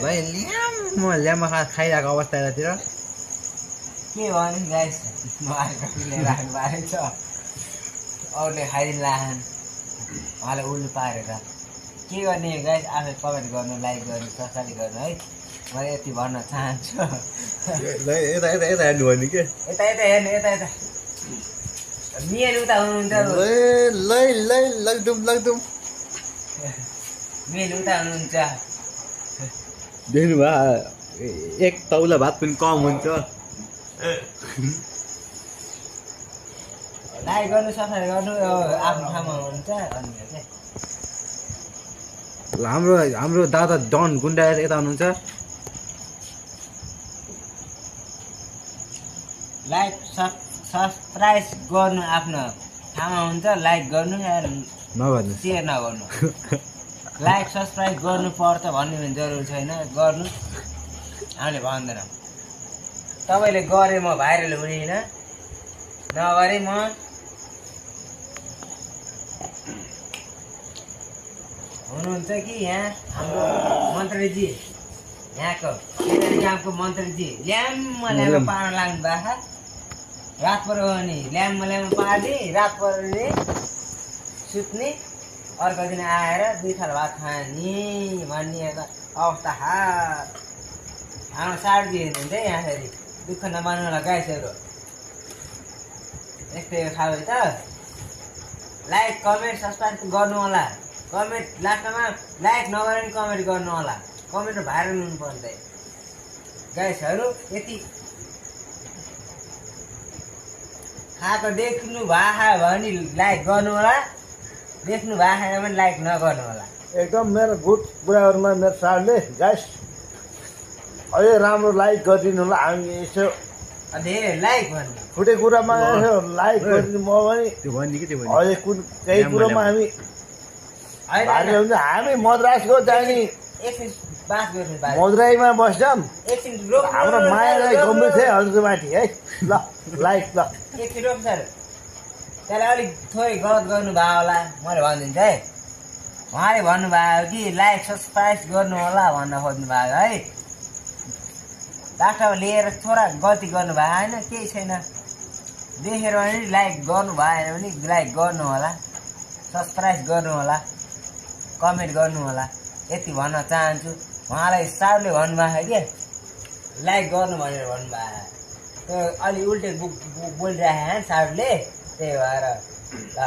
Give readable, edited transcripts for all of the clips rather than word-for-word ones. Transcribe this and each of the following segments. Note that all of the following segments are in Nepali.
भाइ ल्याम्मा खाइरहेको अवस्था यतातिर के भने गाइस लिएर राख्नु भएको छ अरूले खाइदिनु लाहन उहाँले उल्लु पारेर के गर्ने गाइस आफै कमेन्ट गर्नु लाइक गर्नु सब्सक्राइब गर्नु है मैले यति भन्न चाहन्छु यता यता यता हेर्नु भने के यता यता हेर्नु यता यता मियान उता हुनुहुन्छ लग्दुम मियान उता हुनुहुन्छ देख्नु भयो एक तौला भात पनि कम हुन्छ लाइक गर्नु सब्सक्राइब गर्नु आफ्नो ठाउँमा हुनुहुन्छ अनि हाम्रो दादा डन गुन्डा यता हुनुहुन्छ लाइक सब्सक्राइब गर्नु आफ्नो ठाउँमा हुन्छ लाइक गर्नु नगर्नु सेयर नगर्नु लाइक सब्सक्राइब गर्नु पर्छ भन्ने पनि जरुरी छैन गर्नु हामीले भन्दैनौँ तपाईँले गरे म भाइरल हुने होइन नगरे म हुनुहुन्छ कि यहाँ हाम्रो मन्त्रीजी यहाँको गाउँको मन्त्रीजी ल्याम्मा पार्न लाग्नु भएको रात पऱ्यो भने ल्याम्मा पारिदिए रात पऱ्यो भने सुत्ने अर्को दिन आएर 2 थाल भात खाने भन्ने अवस्था हाम्रो साडी हुनुहुन्छ है यहाँ फेरि दुःख नमान्नु होला गाइसहरू यस्तै खायो त लाइक कमेन्ट सब्सक्राइब गर्नु होला कमेन्ट लास्टमा लाइक नगरे पनि कमेन्ट गर्नु होला कमेन्ट भाइरल हुनु पर्छ गाइसहरू यति खाएको देख्नु भएको भने लाइक गर्नु होला देख्नु भएको छैन भने लाइक नगर्नु होला एकदम मेरो गुड कुराहरूमा मेरो साथले गाइस अझै राम्रो लाइक गरिदिनु होला हामी यसो धेरै लाइक भन्नु फुटे कुरामा यसो लाइक गरिदिनु म पनि अझै केही कुरोमा हामी भारी हुन्छ हामी मद्रासको जाने एकछिन बात गर्नु मदुराईमा बस्छौँ एकछिन रोक हाम्रो मायालाई गम्भीर थियो हजुरको माथि है ल लाइक ल एकछिन रोक सर त्यसलाई अलिक थोरै गलत गर्नुभयो होला मैले भनिदिन्छु है उहाँले भन्नुभयो कि लाइक सब्सक्राइब गर्नु होला भन्न खोज्नुभयो है डाक्टरमा लिएर थोडा गल्ती गर्नुभयो होइन केही छैन देखेर पनि लाइक गर्नु भएन भने लाइक गर्नु होला सब्सक्राइब गर्नु होला कमेन्ट गर्नु होला यति भन्न चाहन्छु उहाँलाई सारले भन्नुभयो कि लाइक गर्नु भनेर भन्नुभयो त्यो अलि उल्टे बोलिरहेको सारले त्यही भएर ल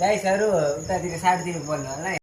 गाइसहरू उतातिर साडीतिर बोल्नु होला है